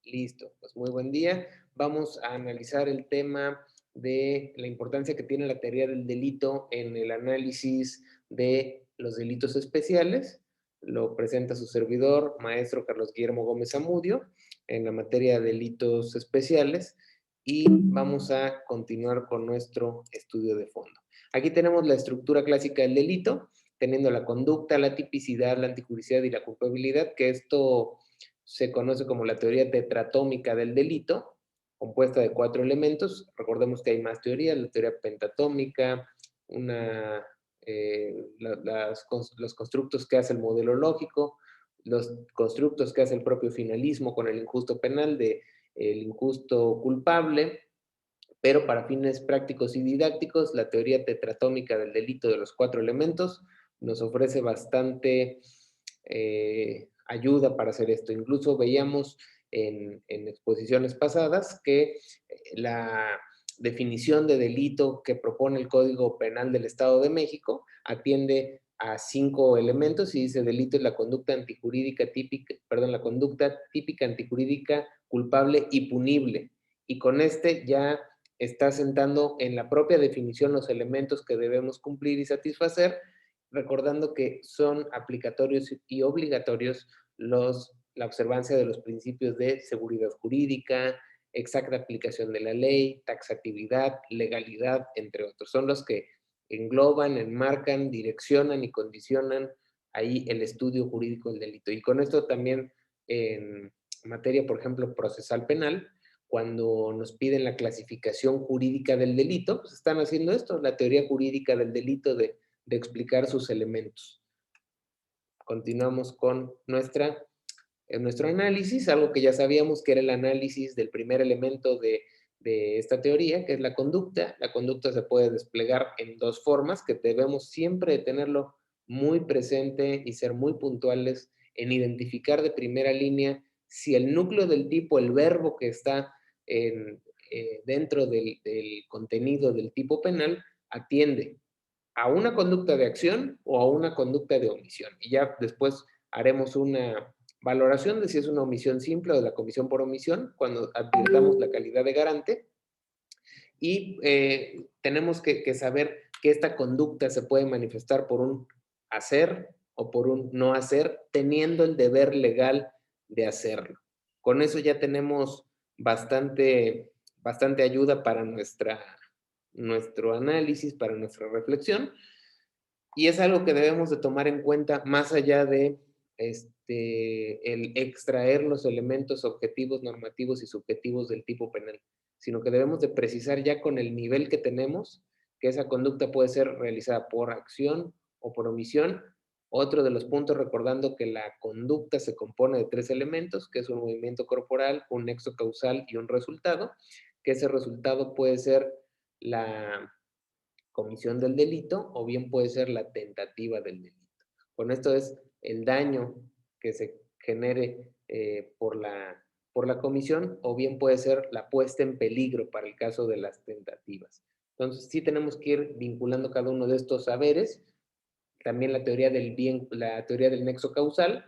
Listo, pues muy buen día. Vamos a analizar el tema de la importancia que tiene la teoría del delito en el análisis de los delitos especiales. Lo presenta su servidor, maestro Carlos Guillermo Gómez Zamudio, en la materia de delitos especiales, y vamos a continuar con nuestro estudio de fondo. Aquí tenemos la estructura clásica del delito, teniendo la conducta, la tipicidad, la antijuricidad y la culpabilidad, que esto se conoce como la teoría tetratómica del delito, compuesta de 4 elementos. Recordemos que hay más teorías, la teoría pentatómica, los constructos que hace el modelo lógico, los constructos que hace el propio finalismo con el injusto penal de el injusto culpable, pero para fines prácticos y didácticos, la teoría tetratómica del delito de los 4 elementos nos ofrece bastante ayuda para hacer esto. Incluso veíamos en exposiciones pasadas que la definición de delito que propone el Código Penal del Estado de México atiende a 5 elementos y dice: delito es la conducta antijurídica típica, perdón, la conducta típica antijurídica culpable y punible. Y con este ya está sentando en la propia definición los elementos que debemos cumplir y satisfacer, recordando que son aplicatorios y obligatorios la observancia de los principios de seguridad jurídica, exacta aplicación de la ley, taxatividad, legalidad, entre otros. Son los que engloban, enmarcan, direccionan y condicionan ahí el estudio jurídico del delito. Y con esto también en materia, por ejemplo, procesal penal, cuando nos piden la clasificación jurídica del delito, pues están haciendo esto, la teoría jurídica del delito de explicar sus elementos. Continuamos con nuestro análisis, algo que ya sabíamos que era el análisis del primer elemento de esta teoría, que es la conducta. La conducta se puede desplegar en 2 formas, que debemos siempre tenerlo muy presente y ser muy puntuales en identificar de primera línea si el núcleo del tipo, el verbo que está dentro del contenido del tipo penal, atiende a una conducta de acción o a una conducta de omisión. Y ya después haremos una valoración de si es una omisión simple o de la comisión por omisión, cuando advirtamos la calidad de garante. Y tenemos que saber que esta conducta se puede manifestar por un hacer o por un no hacer, teniendo el deber legal de hacerlo. Con eso ya tenemos bastante ayuda para nuestro análisis, para nuestra reflexión. Y es algo que debemos de tomar en cuenta más allá de el extraer los elementos objetivos, normativos y subjetivos del tipo penal, sino que debemos de precisar ya con el nivel que tenemos que esa conducta puede ser realizada por acción o por omisión. Otro de los puntos, recordando que la conducta se compone de 3 elementos, que es un movimiento corporal, un nexo causal y un resultado, que ese resultado puede ser la comisión del delito o bien puede ser la tentativa del delito. Con esto es el daño que se genere por la comisión o bien puede ser la puesta en peligro para el caso de las tentativas. Entonces sí tenemos que ir vinculando cada uno de estos saberes, también la teoría del bien, la teoría del nexo causal,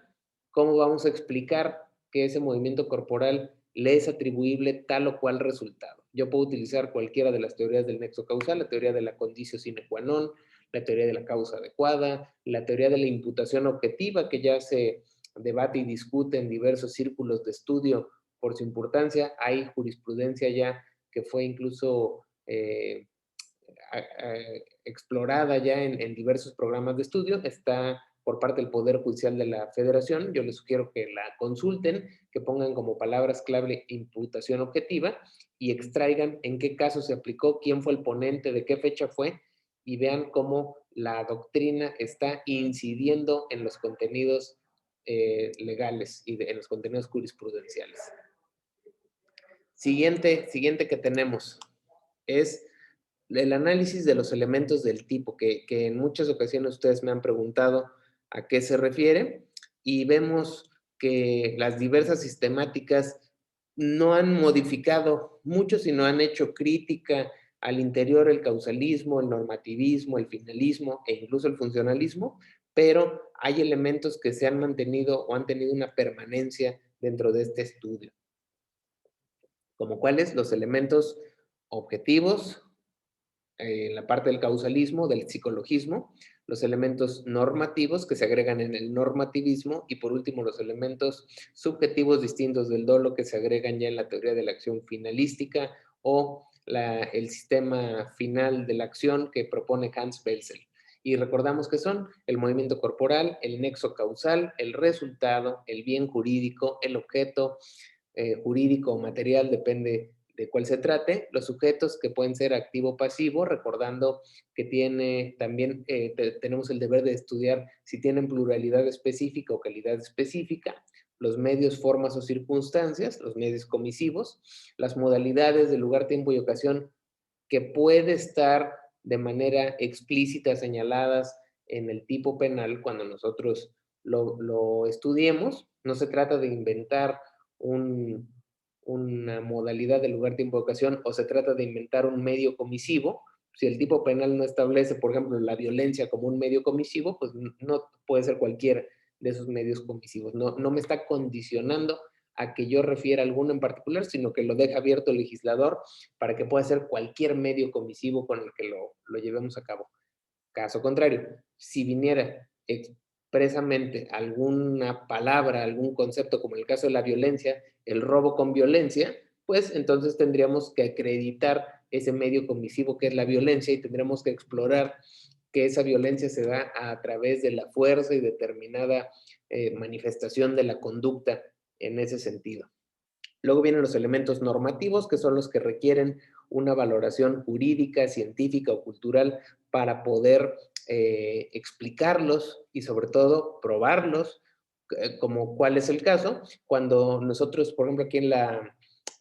cómo vamos a explicar que ese movimiento corporal le es atribuible tal o cual resultado. Yo puedo utilizar cualquiera de las teorías del nexo causal, la teoría de la conditio sine qua non, la teoría de la causa adecuada, la teoría de la imputación objetiva, que ya se debate y discute en diversos círculos de estudio por su importancia. Hay jurisprudencia ya que fue incluso explorada ya en diversos programas de estudio, está por parte del Poder Judicial de la Federación. Yo les sugiero que la consulten, que pongan como palabras clave imputación objetiva y extraigan en qué caso se aplicó, quién fue el ponente, de qué fecha fue, y vean cómo la doctrina está incidiendo en los contenidos legales y en los contenidos jurisprudenciales. Siguiente que tenemos es el análisis de los elementos del tipo, que en muchas ocasiones ustedes me han preguntado a qué se refiere, y vemos que las diversas sistemáticas no han modificado mucho, sino han hecho crítica al interior, el causalismo, el normativismo, el finalismo e incluso el funcionalismo, pero hay elementos que se han mantenido o han tenido una permanencia dentro de este estudio. como cuáles los elementos objetivos, en la parte del causalismo, del psicologismo, los elementos normativos que se agregan en el normativismo y por último los elementos subjetivos distintos del dolo que se agregan ya en la teoría de la acción finalística o el sistema final de la acción que propone Hans Belzel. Y recordamos que son el movimiento corporal, el nexo causal, el resultado, el bien jurídico, el objeto jurídico o material, depende de cuál se trate, los sujetos que pueden ser activo o pasivo, recordando que también tenemos el deber de estudiar si tienen pluralidad específica o calidad específica, los medios, formas o circunstancias, los medios comisivos, las modalidades de lugar, tiempo y ocasión que puede estar de manera explícita señaladas en el tipo penal cuando nosotros lo estudiemos. No se trata de inventar un, una modalidad de lugar, tiempo, ocasión, o se trata de inventar un medio comisivo. Si el tipo penal no establece, por ejemplo, la violencia como un medio comisivo, pues no puede ser cualquier de esos medios comisivos. No me está condicionando a que yo refiera alguno en particular, sino que lo deja abierto el legislador para que pueda ser cualquier medio comisivo con el que lo llevemos a cabo. Caso contrario, si viniera expresamente alguna palabra, algún concepto, como el caso de la violencia, el robo con violencia, pues entonces tendríamos que acreditar ese medio comisivo que es la violencia y tendríamos que explorar que esa violencia se da a través de la fuerza y determinada manifestación de la conducta en ese sentido. Luego vienen los elementos normativos, que son los que requieren una valoración jurídica, científica o cultural para poder explicarlos y sobre todo probarlos, como cuál es el caso. Cuando nosotros, por ejemplo, aquí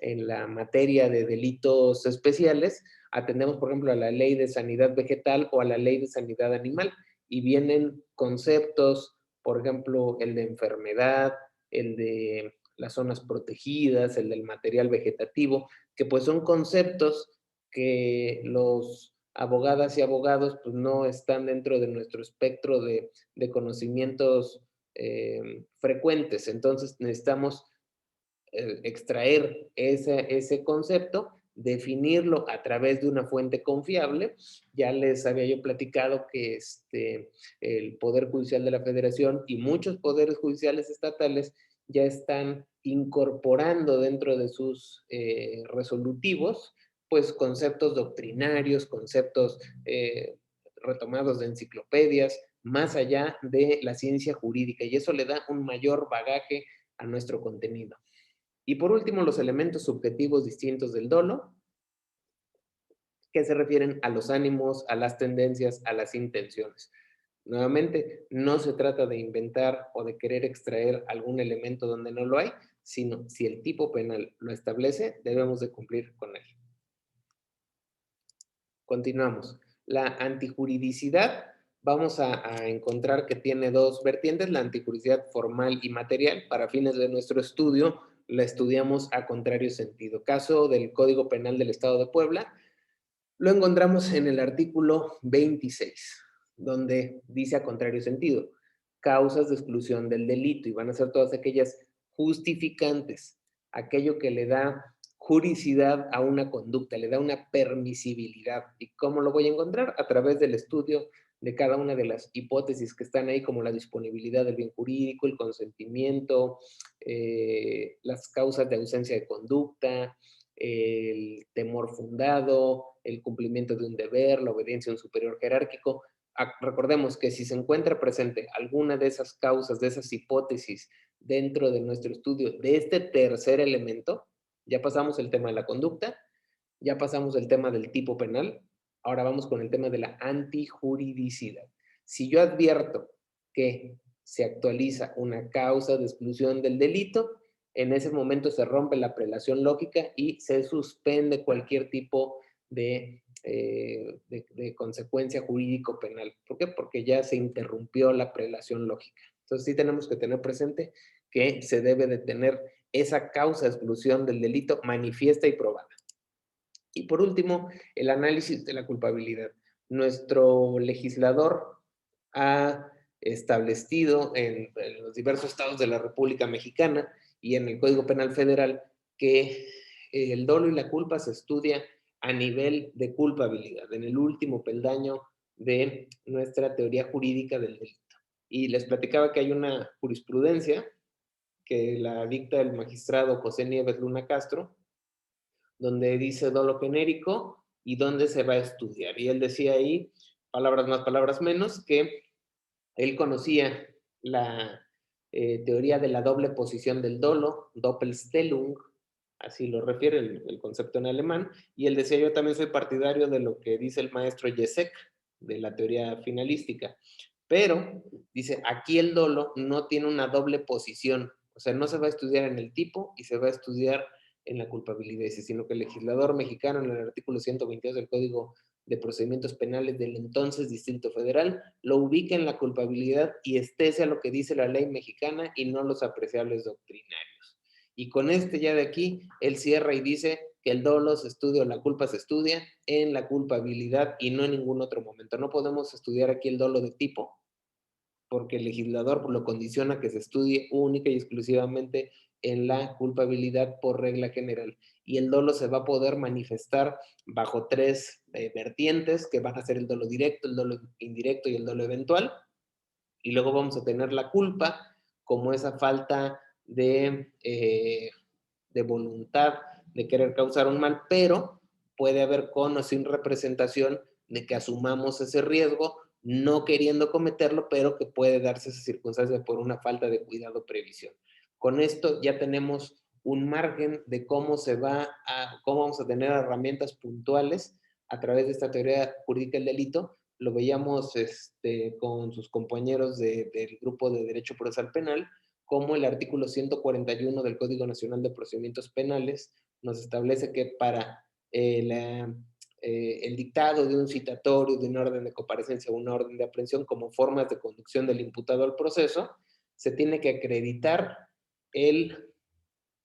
en la materia de delitos especiales, atendemos, por ejemplo, a la ley de sanidad vegetal o a la ley de sanidad animal y vienen conceptos, por ejemplo, el de enfermedad, el de las zonas protegidas, el del material vegetativo, que pues son conceptos que los abogadas y abogados pues no están dentro de nuestro espectro de conocimientos frecuentes. Entonces necesitamos extraer ese concepto, definirlo a través de una fuente confiable. Ya les había yo platicado que el Poder Judicial de la Federación y muchos poderes judiciales estatales ya están incorporando dentro de sus resolutivos, pues conceptos doctrinarios, conceptos retomados de enciclopedias, más allá de la ciencia jurídica, y eso le da un mayor bagaje a nuestro contenido. Y por último, los elementos subjetivos distintos del dolo, que se refieren a los ánimos, a las tendencias, a las intenciones. Nuevamente, no se trata de inventar o de querer extraer algún elemento donde no lo hay, sino si el tipo penal lo establece, debemos de cumplir con él. Continuamos. La antijuridicidad, vamos a encontrar que tiene dos vertientes, la antijuridicidad formal y material. Para fines de nuestro estudio, la estudiamos a contrario sentido. Caso del Código Penal del Estado de Puebla, lo encontramos en el artículo 26, donde dice a contrario sentido, causas de exclusión del delito, y van a ser todas aquellas justificantes, aquello que le da juridicidad a una conducta, le da una permisibilidad. ¿Y cómo lo voy a encontrar? A través del estudio de cada una de las hipótesis que están ahí, como la disponibilidad del bien jurídico, el consentimiento, las causas de ausencia de conducta, el temor fundado, el cumplimiento de un deber, la obediencia a un superior jerárquico. Recordemos que si se encuentra presente alguna de esas causas, de esas hipótesis dentro de nuestro estudio, de este tercer elemento, ya pasamos el tema de la conducta, ya pasamos el tema del tipo penal, ahora vamos con el tema de la antijuridicidad. Si yo advierto que se actualiza una causa de exclusión del delito, en ese momento se rompe la prelación lógica y se suspende cualquier tipo de consecuencia jurídico penal. ¿Por qué? Porque ya se interrumpió la prelación lógica. Entonces sí tenemos que tener presente que se debe de tener esa causa de exclusión del delito manifiesta y probada. Y por último, el análisis de la culpabilidad. Nuestro legislador ha establecido en los diversos estados de la República Mexicana y en el Código Penal Federal que el dolo y la culpa se estudia a nivel de culpabilidad, en el último peldaño de nuestra teoría jurídica del delito. Y les platicaba que hay una jurisprudencia que la dicta el magistrado José Nieves Luna Castro, donde dice dolo genérico y dónde se va a estudiar. Y él decía ahí, palabras más, palabras menos, que él conocía la teoría de la doble posición del dolo, Doppelstellung, así lo refiere el concepto en alemán, y él decía, yo también soy partidario de lo que dice el maestro Jezek, de la teoría finalística, pero, dice, aquí el dolo no tiene una doble posición, o sea, no se va a estudiar en el tipo y se va a estudiar en la culpabilidad, sino que el legislador mexicano en el artículo 122 del Código de Procedimientos Penales del entonces Distrito Federal lo ubica en la culpabilidad y estese a lo que dice la ley mexicana y no los apreciables doctrinarios. Y con este ya de aquí, él cierra y dice que el dolo se estudia o la culpa se estudia en la culpabilidad y no en ningún otro momento. No podemos estudiar aquí el dolo de tipo, porque el legislador lo condiciona que se estudie única y exclusivamente en la culpabilidad por regla general. Y el dolo se va a poder manifestar bajo tres vertientes, que van a ser el dolo directo, el dolo indirecto y el dolo eventual. Y luego vamos a tener la culpa como esa falta de voluntad de querer causar un mal, pero puede haber con o sin representación de que asumamos ese riesgo, no queriendo cometerlo, pero que puede darse esa circunstancia por una falta de cuidado o previsión. Con esto ya tenemos un margen de cómo cómo vamos a tener herramientas puntuales a través de esta teoría jurídica del delito. Lo veíamos con sus compañeros del grupo de Derecho Procesal Penal, como el artículo 141 del Código Nacional de Procedimientos Penales nos establece que para el dictado de un citatorio, de una orden de comparecencia o una orden de aprehensión como formas de conducción del imputado al proceso, se tiene que acreditar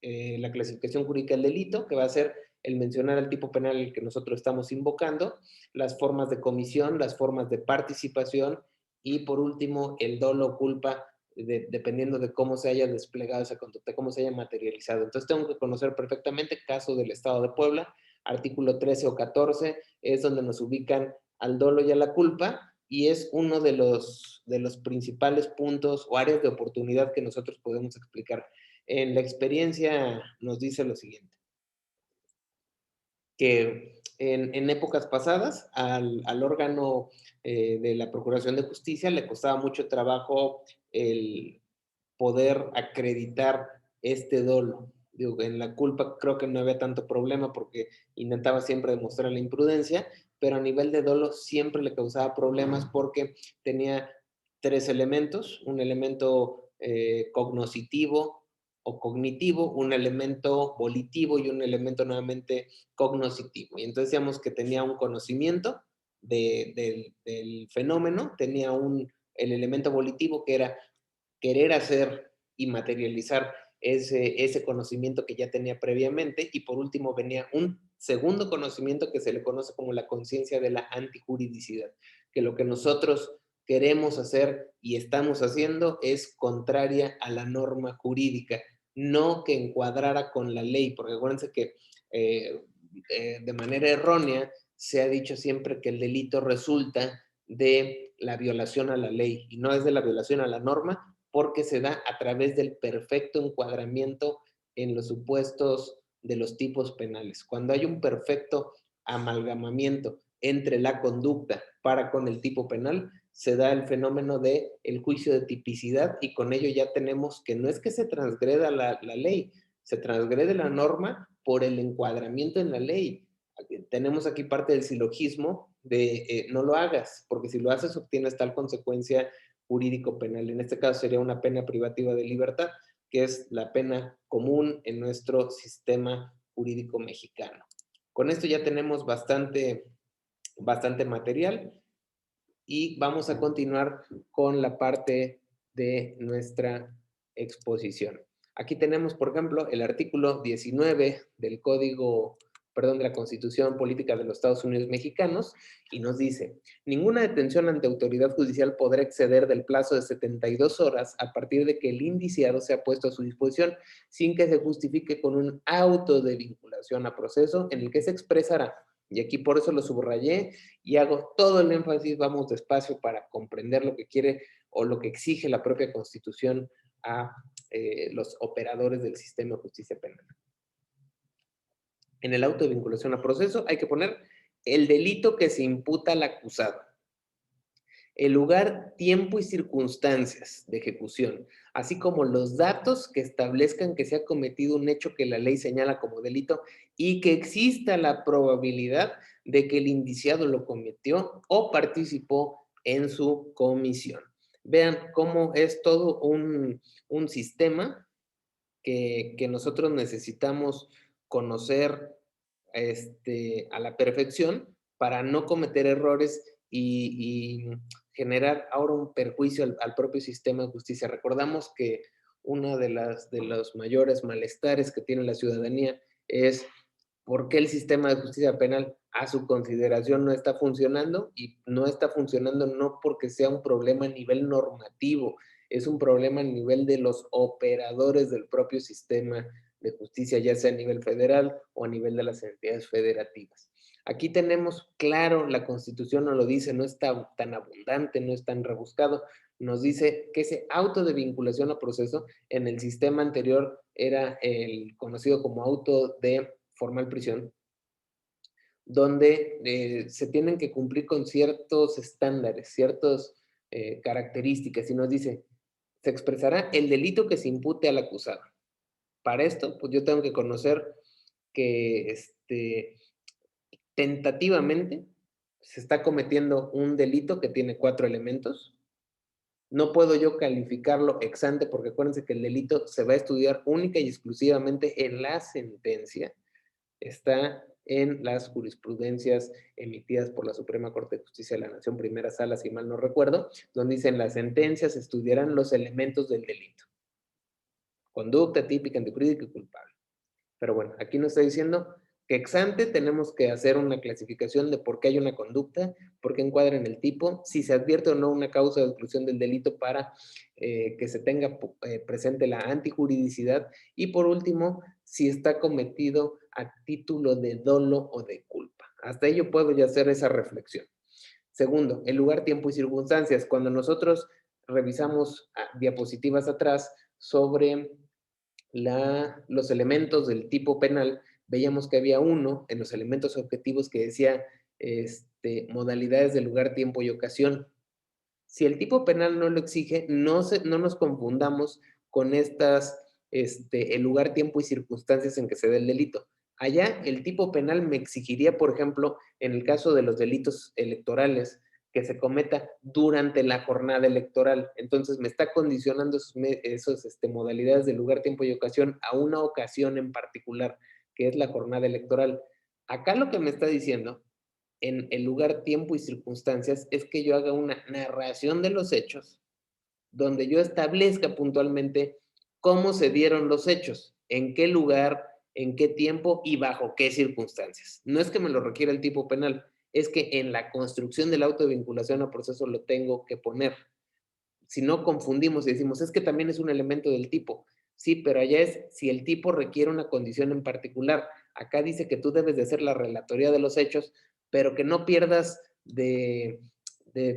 la clasificación jurídica del delito, que va a ser el mencionar el tipo penal el que nosotros estamos invocando, las formas de comisión, las formas de participación y por último el dolo o culpa dependiendo de cómo se haya desplegado esa conducta, cómo se haya materializado. Entonces tengo que conocer perfectamente caso del Estado de Puebla, artículo 13 o 14, es donde nos ubican al dolo y a la culpa, y es uno de los principales puntos o áreas de oportunidad que nosotros podemos explicar. En la experiencia nos dice lo siguiente, que en épocas pasadas al órgano de la Procuración de Justicia le costaba mucho trabajo el poder acreditar este dolo. Digo, en la culpa creo que no había tanto problema porque intentaba siempre demostrar la imprudencia, pero a nivel de dolo siempre le causaba problemas porque tenía tres elementos, un elemento cognoscitivo o cognitivo, un elemento volitivo y un elemento nuevamente cognoscitivo. Y entonces decíamos que tenía un conocimiento del fenómeno, tenía el elemento volitivo que era querer hacer y materializar ese conocimiento que ya tenía previamente, y por último venía un segundo conocimiento que se le conoce como la conciencia de la antijuridicidad, que lo que nosotros queremos hacer y estamos haciendo es contraria a la norma jurídica, no que encuadrara con la ley, porque acuérdense que de manera errónea se ha dicho siempre que el delito resulta de la violación a la ley y no es de la violación a la norma, porque se da a través del perfecto encuadramiento en los supuestos de los tipos penales. Cuando hay un perfecto amalgamamiento entre la conducta para con el tipo penal, se da el fenómeno de el juicio de tipicidad y con ello ya tenemos que no es que se transgreda la ley, se transgrede la norma por el encuadramiento en la ley. Tenemos aquí parte del silogismo de no lo hagas, porque si lo haces obtienes tal consecuencia jurídico penal. En este caso sería una pena privativa de libertad, que es la pena común en nuestro sistema jurídico mexicano. Con esto ya tenemos bastante material y vamos a continuar con la parte de nuestra exposición. Aquí tenemos, por ejemplo, el artículo 19 del Código perdón, de la Constitución Política de los Estados Unidos Mexicanos, y nos dice, ninguna detención ante autoridad judicial podrá exceder del plazo de 72 horas a partir de que el indiciado sea puesto a su disposición, sin que se justifique con un auto de vinculación a proceso en el que se expresará. Y aquí por eso lo subrayé y hago todo el énfasis, vamos despacio para comprender lo que quiere o lo que exige la propia Constitución a los operadores del sistema de justicia penal. En el auto de vinculación a proceso hay que poner el delito que se imputa al acusado, el lugar, tiempo y circunstancias de ejecución, así como los datos que establezcan que se ha cometido un hecho que la ley señala como delito y que exista la probabilidad de que el indiciado lo cometió o participó en su comisión. Vean cómo es todo un sistema que nosotros necesitamos conocer a la perfección para no cometer errores y generar ahora un perjuicio al propio sistema de justicia. Recordamos que uno de los mayores malestares que tiene la ciudadanía es por qué el sistema de justicia penal a su consideración no está funcionando, y no está funcionando no porque sea un problema a nivel normativo, es un problema a nivel de los operadores del propio sistema de justicia, ya sea a nivel federal o a nivel de las entidades federativas. Aquí tenemos claro, la Constitución nos lo dice, no está tan abundante, no es tan rebuscado, nos dice que ese auto de vinculación a proceso en el sistema anterior era el conocido como auto de formal prisión, donde se tienen que cumplir con ciertos estándares, ciertas características, y nos dice, se expresará el delito que se impute al acusado. Para esto, pues yo tengo que conocer que tentativamente se está cometiendo un delito que tiene 4 elementos. No puedo yo calificarlo ex ante porque acuérdense que el delito se va a estudiar única y exclusivamente en la sentencia. Está en las jurisprudencias emitidas por la Suprema Corte de Justicia de la Nación, primera sala, si mal no recuerdo, donde dicen las sentencias estudiarán los elementos del delito. Conducta típica, antijurídica y culpable. Pero bueno, aquí nos está diciendo que ex ante tenemos que hacer una clasificación de por qué hay una conducta, por qué encuadra en el tipo, si se advierte o no una causa de exclusión del delito para que se tenga presente la antijuridicidad, y por último, si está cometido a título de dolo o de culpa. Hasta ello puedo ya hacer esa reflexión. Segundo, el lugar, tiempo y circunstancias. Cuando nosotros revisamos diapositivas atrás sobre los elementos del tipo penal, veíamos que había uno en los elementos objetivos que decía modalidades de lugar, tiempo y ocasión. Si el tipo penal no lo exige, no nos confundamos con el lugar, tiempo y circunstancias en que se dé el delito. Allá el tipo penal me exigiría, por ejemplo, en el caso de los delitos electorales, que se cometa durante la jornada electoral. Entonces me está condicionando esos modalidades de lugar, tiempo y ocasión a una ocasión en particular, que es la jornada electoral. Acá lo que me está diciendo en el lugar, tiempo y circunstancias es que yo haga una narración de los hechos donde yo establezca puntualmente cómo se dieron los hechos, en qué lugar, en qué tiempo y bajo qué circunstancias. No es que me lo requiera el tipo penal, es que en la construcción del auto de vinculación a proceso lo tengo que poner. Si no confundimos y decimos, es que también es un elemento del tipo. Sí, pero allá es si el tipo requiere una condición en particular. Acá dice que tú debes de hacer la relatoría de los hechos, pero que no pierdas de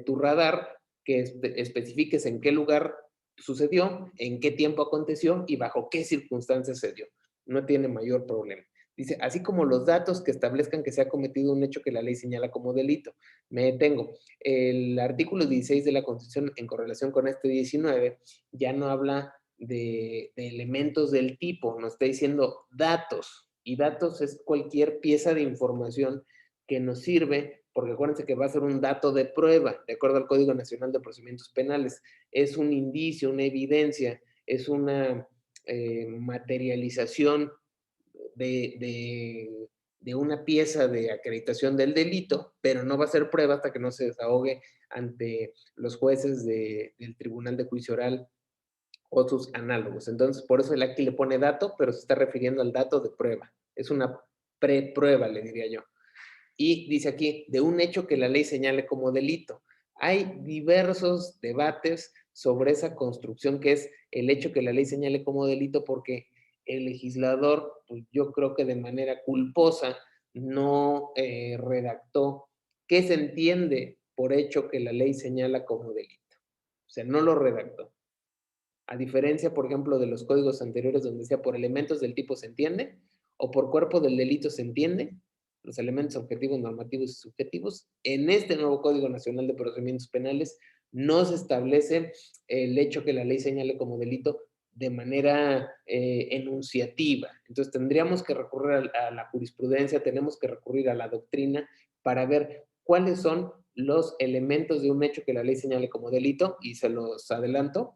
tu radar, que especifiques en qué lugar sucedió, en qué tiempo aconteció y bajo qué circunstancias se dio. No tiene mayor problema. Dice, así como los datos que establezcan que se ha cometido un hecho que la ley señala como delito. Me detengo. El artículo 16 de la Constitución, en correlación con este 19, ya no habla de elementos del tipo, nos está diciendo datos, y datos es cualquier pieza de información que nos sirve, porque acuérdense que va a ser un dato de prueba, de acuerdo al Código Nacional de Procedimientos Penales, es un indicio, una evidencia, es una materialización de una pieza de acreditación del delito, pero no va a ser prueba hasta que no se desahogue ante los jueces del Tribunal de Juicio Oral o sus análogos. Entonces, por eso el aquí le pone dato, pero se está refiriendo al dato de prueba. Es una preprueba, le diría yo. Y dice aquí, de un hecho que la ley señale como delito. Hay diversos debates sobre esa construcción que es el hecho que la ley señale como delito, porque el legislador, pues yo creo que de manera culposa, no redactó qué se entiende por hecho que la ley señala como delito. O sea, no lo redactó. A diferencia, por ejemplo, de los códigos anteriores donde decía por elementos del tipo se entiende o por cuerpo del delito se entiende, los elementos objetivos, normativos y subjetivos. En este nuevo Código Nacional de Procedimientos Penales no se establece el hecho que la ley señale como delito de manera enunciativa. Entonces tendríamos que recurrir a la jurisprudencia, tenemos que recurrir a la doctrina para ver cuáles son los elementos de un hecho que la ley señale como delito, y se los adelanto.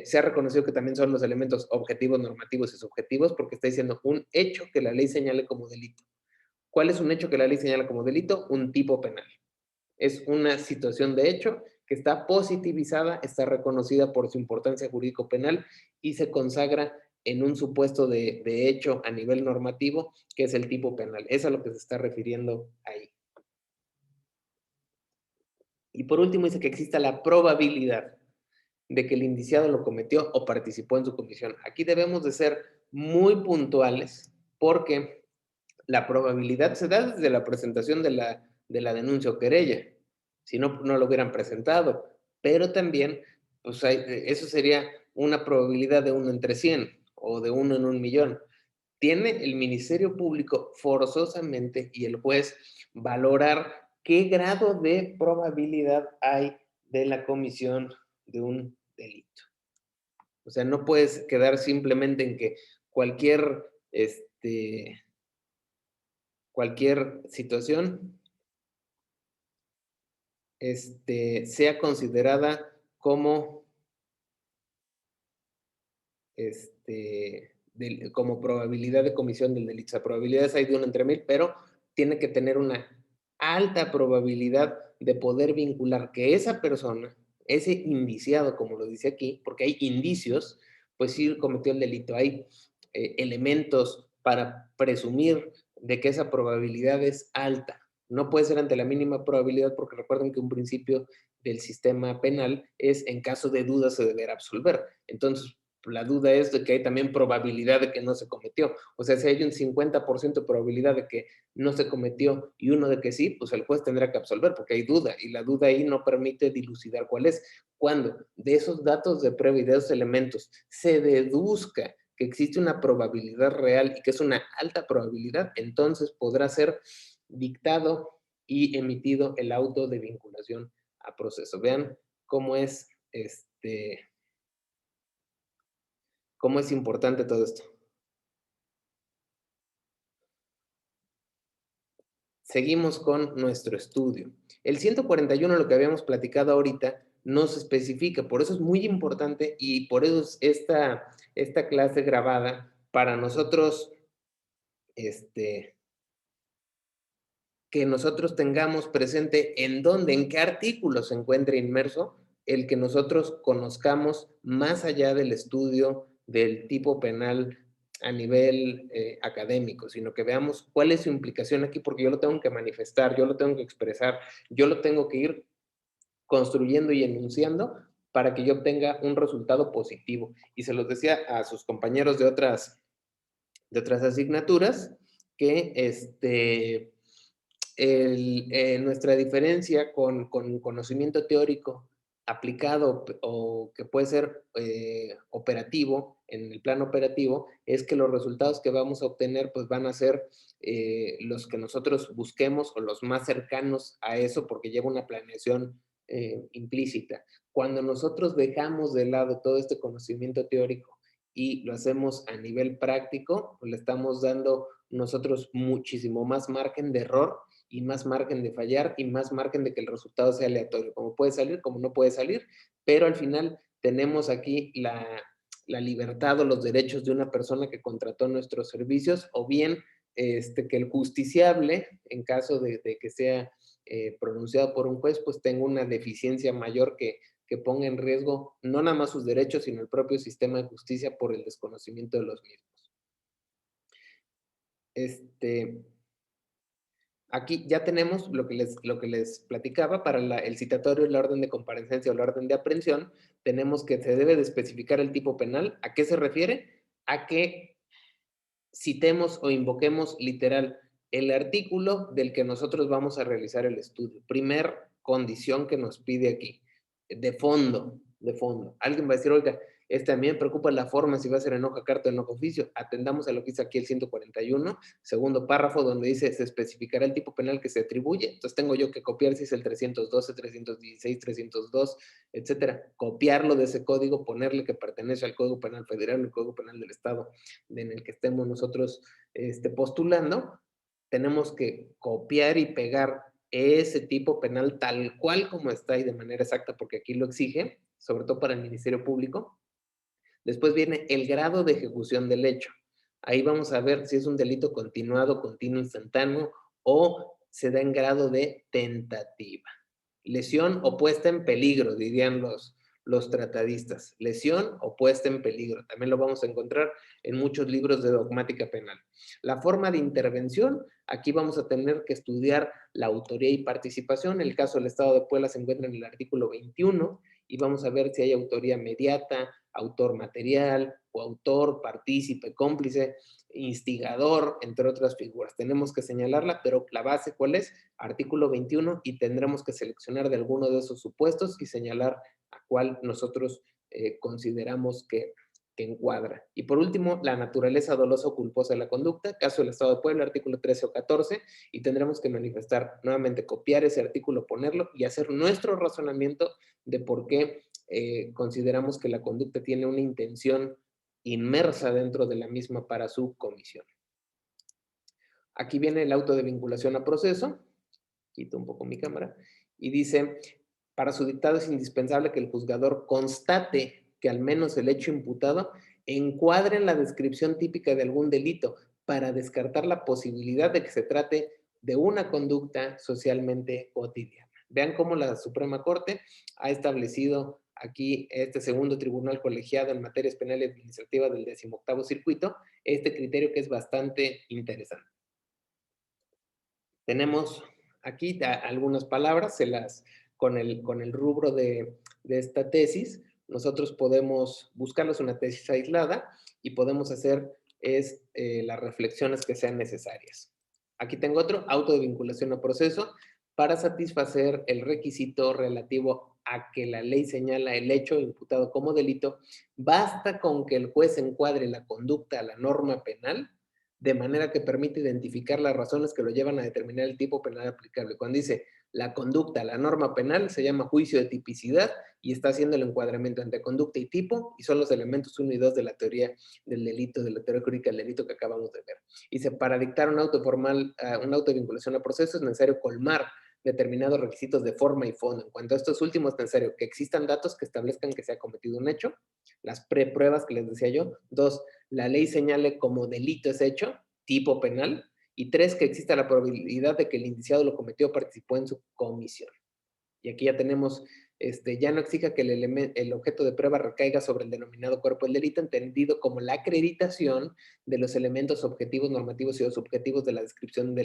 Se ha reconocido que también son los elementos objetivos, normativos y subjetivos, porque está diciendo un hecho que la ley señale como delito. ¿Cuál es un hecho que la ley señala como delito? Un tipo penal. Es una situación de hecho que está positivizada, está reconocida por su importancia jurídico-penal y se consagra en un supuesto de hecho a nivel normativo, que es el tipo penal. Es a lo que se está refiriendo ahí. Y por último dice que exista la probabilidad de que el indiciado lo cometió o participó en su comisión. Aquí debemos de ser muy puntuales porque la probabilidad se da desde la presentación de la denuncia o querella. Si no, no lo hubieran presentado. Pero también, pues eso sería una probabilidad de 1 entre 100 o de 1 en 1 millón. Tiene el Ministerio Público forzosamente y el juez valorar qué grado de probabilidad hay de la comisión de un delito. O sea, no puedes quedar simplemente en que cualquier, cualquier situación sea considerada como, como probabilidad de comisión del delito. O sea, probabilidades hay de 1 entre 1000, pero tiene que tener una alta probabilidad de poder vincular que esa persona, ese indiciado, como lo dice aquí, porque hay indicios, pues sí cometió el delito. Hay elementos para presumir de que esa probabilidad es alta. No puede ser ante la mínima probabilidad, porque recuerden que un principio del sistema penal es en caso de duda se deberá absolver. Entonces, la duda es de que hay también probabilidad de que no se cometió. O sea, si hay un 50% de probabilidad de que no se cometió y uno de que sí, pues el juez tendrá que absolver porque hay duda y la duda ahí no permite dilucidar cuál es. Cuando de esos datos de prueba y de esos elementos se deduzca que existe una probabilidad real y que es una alta probabilidad, entonces podrá ser dictado y emitido el auto de vinculación a proceso. Vean cómo es cómo es importante todo esto. Seguimos con nuestro estudio. El 141, lo que habíamos platicado ahorita, no se especifica, por eso es muy importante y por eso es esta clase grabada para nosotros, que nosotros tengamos presente en dónde, en qué artículo se encuentra inmerso, el que nosotros conozcamos más allá del estudio del tipo penal a nivel académico, sino que veamos cuál es su implicación aquí, porque yo lo tengo que manifestar, yo lo tengo que expresar, yo lo tengo que ir construyendo y enunciando para que yo obtenga un resultado positivo. Y se los decía a sus compañeros de otras asignaturas que nuestra diferencia con conocimiento teórico aplicado o que puede ser operativo, en el plano operativo, es que los resultados que vamos a obtener pues van a ser los que nosotros busquemos o los más cercanos a eso porque lleva una planeación implícita. Cuando nosotros dejamos de lado todo este conocimiento teórico y lo hacemos a nivel práctico, pues le estamos dando nosotros muchísimo más margen de error y más margen de fallar y más margen de que el resultado sea aleatorio, como puede salir, como no puede salir, pero al final tenemos aquí la libertad o los derechos de una persona que contrató nuestros servicios, o bien que el justiciable, en caso de que sea pronunciado por un juez, pues tenga una deficiencia mayor que ponga en riesgo no nada más sus derechos, sino el propio sistema de justicia por el desconocimiento de los mismos. Aquí ya tenemos lo que les platicaba para el citatorio, la orden de comparecencia o la orden de aprehensión. Tenemos que se debe de especificar el tipo penal. ¿A qué se refiere? A que citemos o invoquemos literal el artículo del que nosotros vamos a realizar el estudio. Primer condición que nos pide aquí, de fondo, de fondo. Alguien va a decir, oiga, a mí me preocupa la forma, si va a ser en hoja carta o en hoja oficio. Atendamos a lo que dice aquí el 141, segundo párrafo, donde dice, se especificará el tipo penal que se atribuye. Entonces tengo yo que copiar si es el 312, 316, 302, etcétera. Copiarlo de ese código, ponerle que pertenece al Código Penal Federal, el Código Penal del Estado en el que estemos nosotros postulando. Tenemos que copiar y pegar ese tipo penal tal cual como está y de manera exacta, porque aquí lo exige, sobre todo para el Ministerio Público. Después viene el grado de ejecución del hecho. Ahí vamos a ver si es un delito continuado, continuo, instantáneo o se da en grado de tentativa. Lesión o puesta en peligro, dirían los tratadistas. Lesión o puesta en peligro. También lo vamos a encontrar en muchos libros de dogmática penal. La forma de intervención, aquí vamos a tener que estudiar la autoría y participación. En el caso del Estado de Puebla se encuentra en el artículo 21 y vamos a ver si hay autoría mediata, autor material, o autor, partícipe, cómplice, instigador, entre otras figuras. Tenemos que señalarla, pero la base, ¿cuál es? Artículo 21, y tendremos que seleccionar de alguno de esos supuestos y señalar a cuál nosotros consideramos que encuadra. Y por último, la naturaleza dolosa o culposa de la conducta, caso del Estado de Puebla, artículo 13 o 14, y tendremos que manifestar, nuevamente copiar ese artículo, ponerlo y hacer nuestro razonamiento de por qué consideramos que la conducta tiene una intención inmersa dentro de la misma para su comisión. Aquí viene el auto de vinculación a proceso, quito un poco mi cámara, y dice, para su dictado es indispensable que el juzgador constate que al menos el hecho imputado encuadre en la descripción típica de algún delito para descartar la posibilidad de que se trate de una conducta socialmente cotidiana. Vean cómo la Suprema Corte ha establecido aquí este segundo tribunal colegiado en materias penales y administrativas del 18º circuito, este criterio que es bastante interesante. Tenemos aquí algunas palabras, con el rubro de esta tesis, nosotros podemos buscarnos una tesis aislada y podemos hacer las reflexiones que sean necesarias. Aquí tengo otro, auto de vinculación a proceso, para satisfacer el requisito relativo a que la ley señala el hecho imputado como delito, basta con que el juez encuadre la conducta a la norma penal de manera que permite identificar las razones que lo llevan a determinar el tipo penal aplicable. Cuando dice la conducta, la norma penal, se llama juicio de tipicidad y está haciendo el encuadramiento entre conducta y tipo, y son los elementos 1 y 2 de la teoría del delito, de la teoría jurídica del delito que acabamos de ver. Dice, para dictar un auto formal, un auto de vinculación a proceso es necesario colmar determinados requisitos de forma y fondo. En cuanto a estos últimos, es necesario que existan datos que establezcan que se ha cometido un hecho, las prepruebas que les decía yo. 2, la ley señale como delito ese hecho, tipo penal. Y 3, que exista la probabilidad de que el indiciado lo cometió o participó en su comisión. Y aquí ya tenemos, ya no exija que el objeto de prueba recaiga sobre el denominado cuerpo del delito, entendido como la acreditación de los elementos objetivos, normativos y subjetivos de la descripción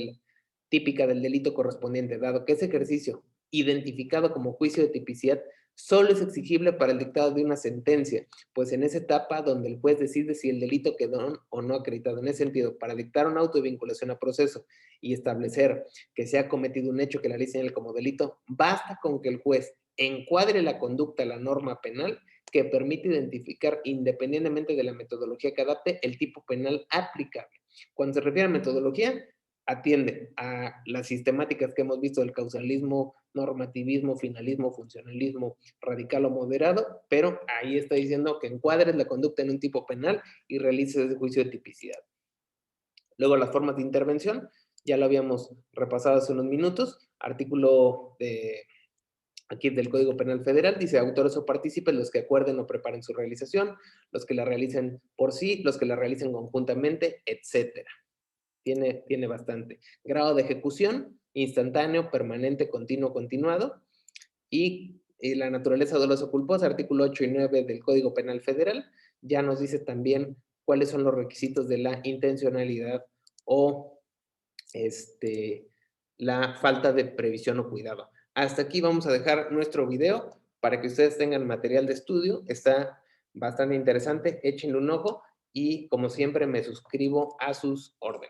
típica del delito correspondiente, dado que ese ejercicio, identificado como juicio de tipicidad, solo es exigible para el dictado de una sentencia, pues en esa etapa donde el juez decide si el delito quedó o no acreditado. En ese sentido, para dictar un auto de vinculación a proceso y establecer que se ha cometido un hecho que la ley señala como delito, basta con que el juez encuadre la conducta a la norma penal que permite identificar, independientemente de la metodología que adapte, el tipo penal aplicable. Cuando se refiere a metodología, atiende a las sistemáticas que hemos visto del causalismo, normativismo, finalismo, funcionalismo, radical o moderado, pero ahí está diciendo que encuadres la conducta en un tipo penal y realices ese juicio de tipicidad. Luego, las formas de intervención, ya lo habíamos repasado hace unos minutos, artículo aquí del Código Penal Federal, dice autores o partícipes los que acuerden o preparen su realización, los que la realicen por sí, los que la realicen conjuntamente, etcétera. Tiene bastante. Grado de ejecución, instantáneo, permanente, continuo, continuado. Y la naturaleza dolosa o culposa, artículo 8 y 9 del Código Penal Federal, ya nos dice también cuáles son los requisitos de la intencionalidad o la falta de previsión o cuidado. Hasta aquí vamos a dejar nuestro video para que ustedes tengan material de estudio. Está bastante interesante, échenle un ojo y como siempre me suscribo a sus órdenes.